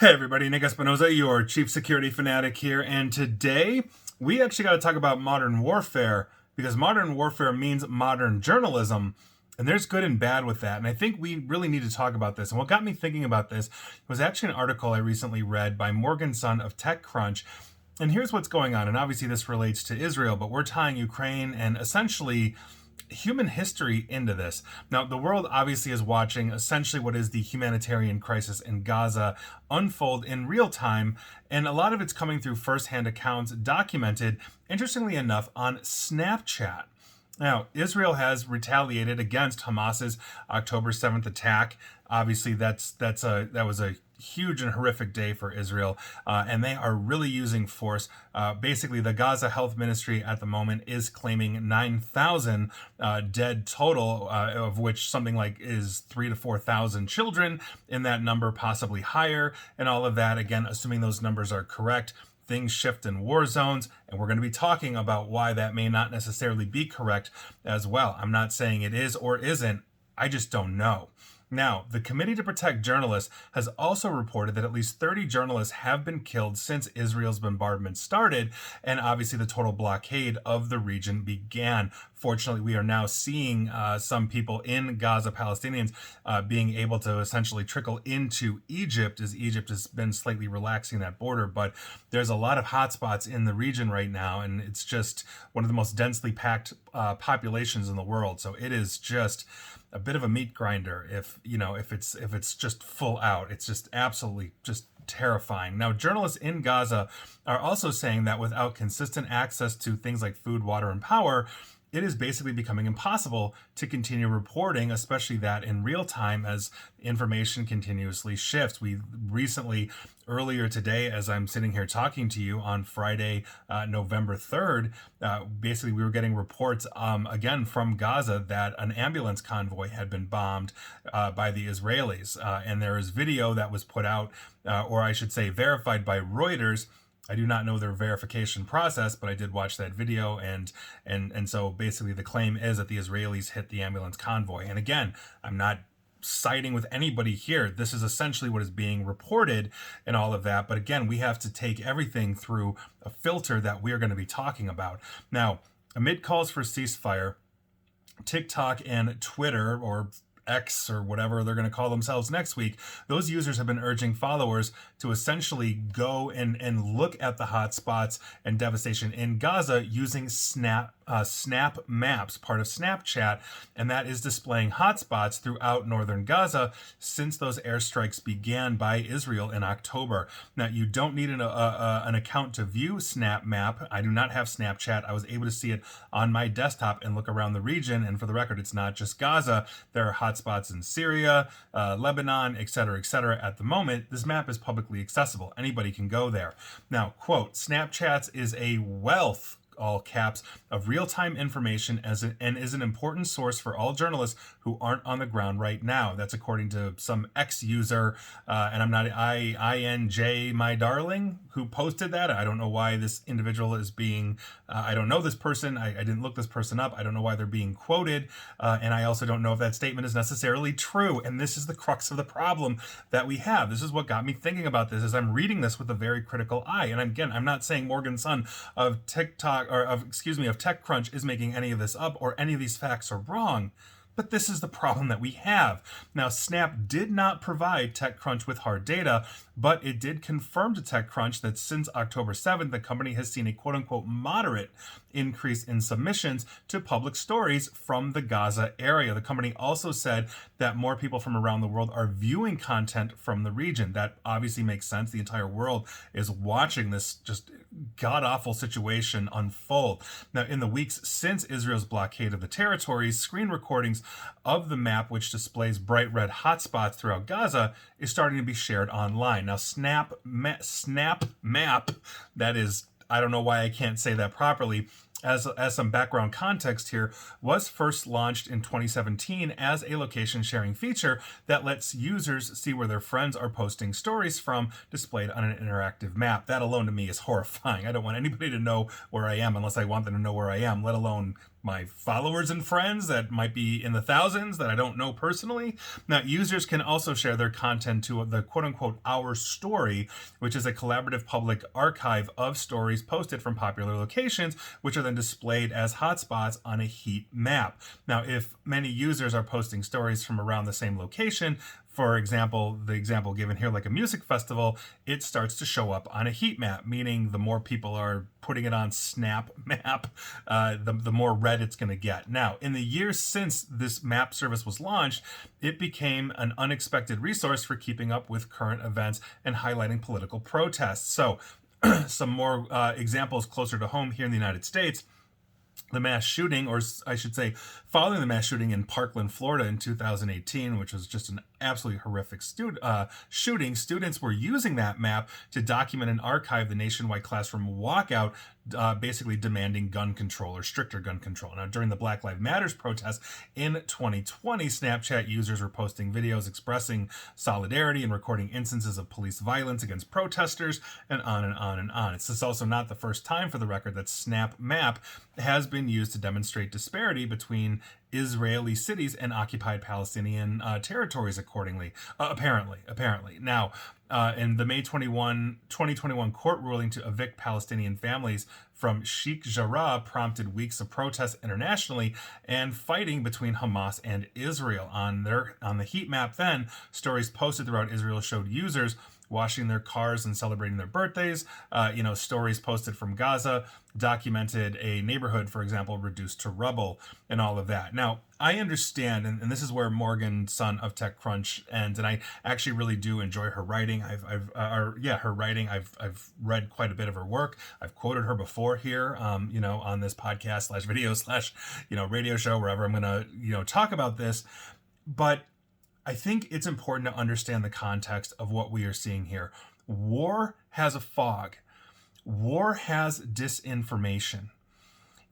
Hey everybody, Nick Espinoza, your chief security fanatic here, and today we actually got to talk about modern warfare because modern warfare means modern journalism, and there's good and bad with that. And I think we really need to talk about this. And what got me thinking about this was actually an article I recently read by Morgan Sun of TechCrunch. And here's what's going on, and obviously this relates to Israel, but we're tying Ukraine and essentially human history into this. Now, the world obviously is watching essentially what is the humanitarian crisis in Gaza unfold in real time, and a lot of it's coming through firsthand accounts documented, interestingly enough, on Snapchat. Now, Israel has retaliated against Hamas's October 7th attack. Obviously, that was a huge and horrific day for Israel, and they are really using force. Basically, the Gaza Health Ministry at the moment is claiming 9,000 dead total, of which something like is 3,000 to 4,000 children in that number, possibly higher, and all of that, again, assuming those numbers are correct. Things shift in war zones, and we're going to be talking about why that may not necessarily be correct as well. I'm not saying it is or isn't, I just don't know. Now, the Committee to Protect Journalists has also reported that at least 30 journalists have been killed since Israel's bombardment started, and obviously the total blockade of the region began. Fortunately, we are now seeing some people in Gaza, Palestinians, being able to essentially trickle into Egypt, as Egypt has been slightly relaxing that border. But there's a lot of hotspots in the region right now, and it's just one of the most densely packed populations in the world. So it is just a bit of a meat grinder if it's just full out. It's just absolutely just terrifying. Now, journalists in Gaza are also saying that without consistent access to things like food, water, and power, it is basically becoming impossible to continue reporting, especially that in real time as information continuously shifts. We recently, earlier today, as I'm sitting here talking to you on Friday, November 3rd, basically we were getting reports again from Gaza that an ambulance convoy had been bombed by the Israelis. And there is video that was put out, or I should say verified by Reuters. I do not know their verification process, but I did watch that video, and so basically the claim is that the Israelis hit the ambulance convoy. And again, I'm not siding with anybody here. This is essentially what is being reported and all of that. But again, we have to take everything through a filter that we're going to be talking about. Now, amid calls for ceasefire, TikTok and Twitter, or X or whatever they're going to call themselves next week, those users have been urging followers to essentially go and look at the hotspots and devastation in Gaza using Snap Maps, part of Snapchat, and that is displaying hotspots throughout northern Gaza since those airstrikes began by Israel in October. Now, you don't need an account to view Snap Map. I do not have Snapchat. I was able to see it on my desktop and look around the region, and for the record, it's not just Gaza. There are hotspots in Syria, Lebanon, etc., etc. At the moment, this map is publicly accessible. Anybody can go there. Now, quote, Snapchats is a wealth, all caps, of real-time information and is an important source for all journalists who aren't on the ground right now. That's according to some ex-user, and I'm not INJ my darling, who posted that. I don't know why this individual is being, I don't know this person, I didn't look this person up, I don't know why they're being quoted, and I also don't know if that statement is necessarily true, and this is the crux of the problem that we have. This is what got me thinking about this, as I'm reading this with a very critical eye, and again, I'm not saying Morgan Sun of TikTok, or of TechCrunch is making any of this up or any of these facts are wrong. But this is the problem that we have. Now, Snap did not provide TechCrunch with hard data, but it did confirm to TechCrunch that since October 7th, the company has seen a quote-unquote moderate increase in submissions to public stories from the Gaza area. The company also said that more people from around the world are viewing content from the region. That obviously makes sense. The entire world is watching this just god-awful situation unfold. Now, in the weeks since Israel's blockade of the territories, screen recordings of the map, which displays bright red hotspots throughout Gaza, is starting to be shared online. Now, Snap Map, that is, I don't know why I can't say that properly, as some background context here, was first launched in 2017 as a location sharing feature that lets users see where their friends are posting stories from displayed on an interactive map. That alone to me is horrifying. I don't want anybody to know where I am unless I want them to know where I am, let alone my followers and friends that might be in the thousands that I don't know personally. Now, users can also share their content to the quote-unquote Our Story, which is a collaborative public archive of stories posted from popular locations, which are then displayed as hotspots on a heat map. Now, if many users are posting stories from around the same location, for example, the example given here, like a music festival, it starts to show up on a heat map, meaning the more people are putting it on Snap Map, the more red it's going to get. Now, in the years since this map service was launched, it became an unexpected resource for keeping up with current events and highlighting political protests. So, some more examples closer to home here in the United States. The mass shooting, or I should say, following the mass shooting in Parkland, Florida in 2018, which was just an absolutely horrific shooting, students were using that map to document and archive the nationwide classroom walkout, basically demanding gun control or stricter gun control. Now, during the Black Lives Matters protests in 2020, Snapchat users were posting videos expressing solidarity and recording instances of police violence against protesters, and on and on and on. It's also not the first time, for the record, that Snap Map has been used to demonstrate disparity between Israeli cities and occupied Palestinian territories, apparently. Now, in the May 2021 court ruling to evict Palestinian families from Sheikh Jarrah prompted weeks of protests internationally and fighting between Hamas and Israel. On the heat map then, stories posted throughout Israel showed users washing their cars and celebrating their birthdays. Stories posted from Gaza documented a neighborhood, for example, reduced to rubble and all of that. Now, I understand, and this is where Morgan Sun of TechCrunch ends, and I actually really do enjoy her writing. Her writing. I've read quite a bit of her work. I've quoted her before here, on this podcast /video/ radio show, wherever I'm going to, talk about this. But I think it's important to understand the context of what we are seeing here. War has a fog. War has disinformation.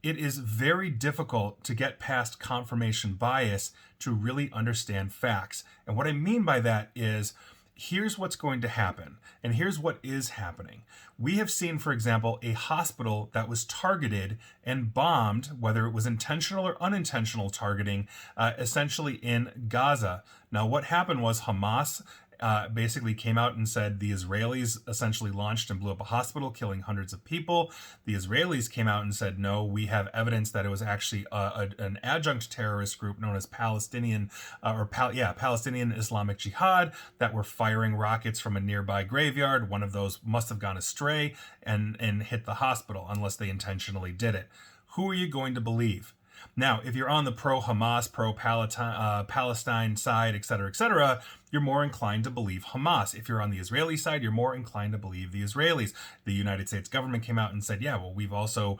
It is very difficult to get past confirmation bias to really understand facts. And what I mean by that is, here's what's going to happen, and here's what is happening. We have seen, for example, a hospital that was targeted and bombed, whether it was intentional or unintentional targeting, essentially in Gaza. Now, what happened was Hamas basically came out and said the Israelis essentially launched and blew up a hospital, killing hundreds of people. The Israelis came out and said, no, we have evidence that it was actually an adjunct terrorist group known as Palestinian Islamic Jihad that were firing rockets from a nearby graveyard. One of those must have gone astray and hit the hospital, unless they intentionally did it. Who are you going to believe? Now, if you're on the pro-Hamas, pro-Palestine side, et cetera, you're more inclined to believe Hamas. If you're on the Israeli side, you're more inclined to believe the Israelis. The United States government came out and said, yeah, well, we've also,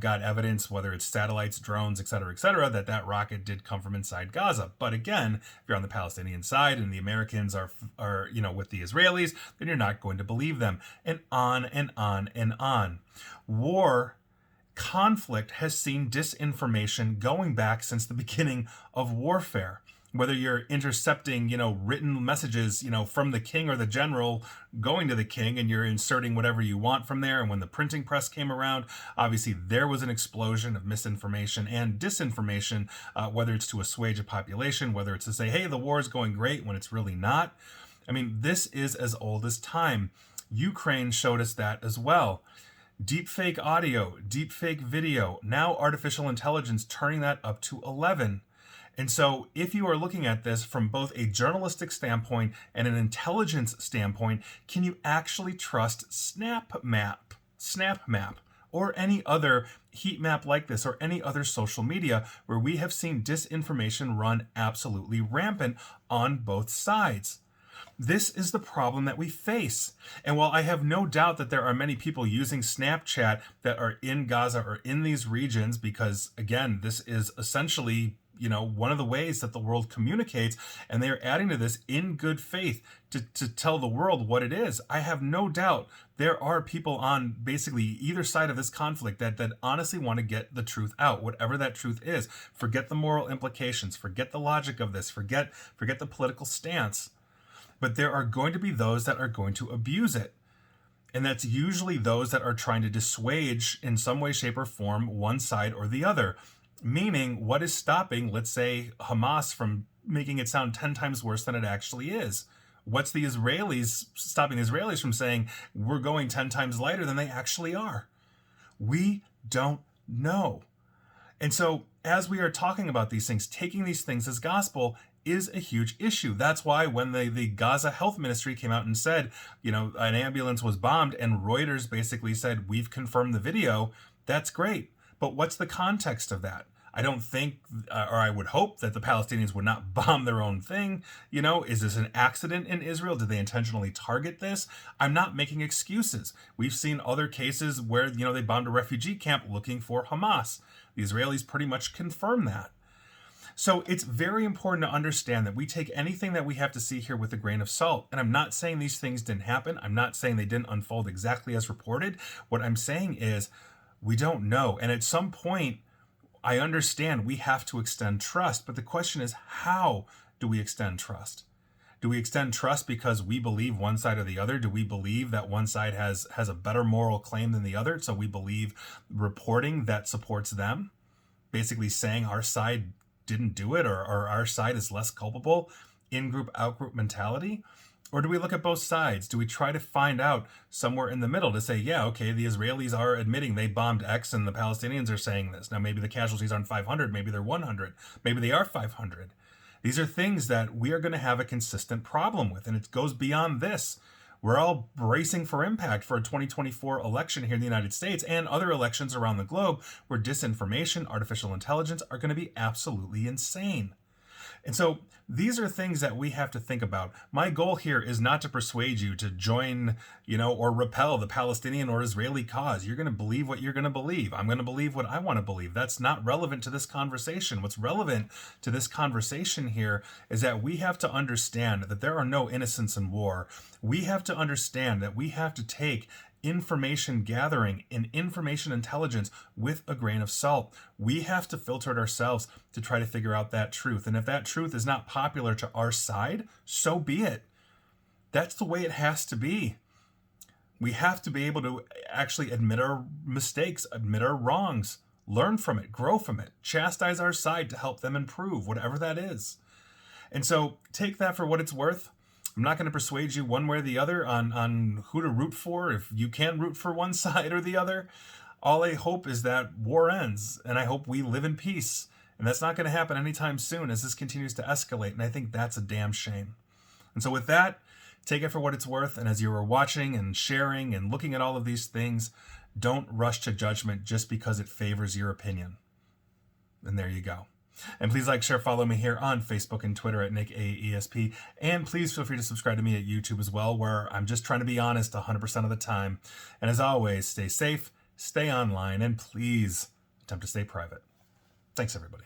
got evidence, whether it's satellites, drones, et cetera, that rocket did come from inside Gaza. But again, if you're on the Palestinian side and the Americans are with the Israelis, then you're not going to believe them. And on and on and on. Conflict has seen disinformation going back since the beginning of warfare. Whether you're intercepting, written messages, from the king or the general going to the king, and you're inserting whatever you want from there. And when the printing press came around, obviously there was an explosion of misinformation and disinformation, whether it's to assuage a population, whether it's to say, hey, the war is going great when it's really not. I mean, this is as old as time. Ukraine showed us that as well. Deepfake audio, deepfake video, now artificial intelligence turning that up to 11. And so if you are looking at this from both a journalistic standpoint and an intelligence standpoint, can you actually trust Snap Map, or any other heat map like this, or any other social media where we have seen disinformation run absolutely rampant on both sides? This is the problem that we face. And while I have no doubt that there are many people using Snapchat that are in Gaza or in these regions, because again, this is essentially, one of the ways that the world communicates, and they are adding to this in good faith to tell the world what it is. I have no doubt there are people on basically either side of this conflict that honestly want to get the truth out, whatever that truth is. Forget the moral implications, forget the logic of this, forget the political stance. But there are going to be those that are going to abuse it. And that's usually those that are trying to dissuade in some way, shape, or form one side or the other. Meaning, what is stopping, let's say, Hamas from making it sound 10 times worse than it actually is? What's the Israelis stopping the Israelis from saying we're going 10 times lighter than they actually are? We don't know. And so, as we are talking about these things, taking these things as gospel is a huge issue. That's why when the Gaza Health Ministry came out and said, an ambulance was bombed, and Reuters basically said, we've confirmed the video, that's great. But what's the context of that? I don't think, or I would hope that the Palestinians would not bomb their own thing. Is this an accident in Israel? Did they intentionally target this? I'm not making excuses. We've seen other cases where, they bombed a refugee camp looking for Hamas. The Israelis pretty much confirm that. So it's very important to understand that we take anything that we have to see here with a grain of salt. And I'm not saying these things didn't happen. I'm not saying they didn't unfold exactly as reported. What I'm saying is we don't know. And at some point, I understand we have to extend trust, but the question is, how do we extend trust? Do we extend trust because we believe one side or the other? Do we believe that one side has a better moral claim than the other? So we believe reporting that supports them, basically saying our side didn't do it, or our side is less culpable, in-group, out-group mentality? Or do we look at both sides? Do we try to find out somewhere in the middle to say, yeah, okay, the Israelis are admitting they bombed X and the Palestinians are saying this. Now, maybe the casualties aren't 500, maybe they're 100, maybe they are 500. These are things that we are going to have a consistent problem with, and it goes beyond this. We're all bracing for impact for a 2024 election here in the United States and other elections around the globe where disinformation, artificial intelligence are going to be absolutely insane. And so these are things that we have to think about. My goal here is not to persuade you to join, or repel the Palestinian or Israeli cause. You're going to believe what you're going to believe. I'm going to believe what I want to believe. That's not relevant to this conversation. What's relevant to this conversation here is that we have to understand that there are no innocents in war. We have to understand that we have to take information gathering and information intelligence with a grain of salt. We have to filter it ourselves to try to figure out that truth. And if that truth is not popular to our side, so be it. That's the way it has to be. We have to be able to actually admit our mistakes, admit our wrongs, learn from it, grow from it, chastise our side to help them improve, whatever that is. And so take that for what it's worth. I'm not going to persuade you one way or the other on who to root for, if you can root for one side or the other. All I hope is that war ends, and I hope we live in peace. And that's not going to happen anytime soon as this continues to escalate, and I think that's a damn shame. And so with that, take it for what it's worth, and as you are watching and sharing and looking at all of these things, don't rush to judgment just because it favors your opinion. And there you go. And please like, share, follow me here on Facebook and Twitter at NickAESP. And please feel free to subscribe to me at YouTube as well, where I'm just trying to be honest 100% of the time. And as always, stay safe, stay online, and please attempt to stay private. Thanks, everybody.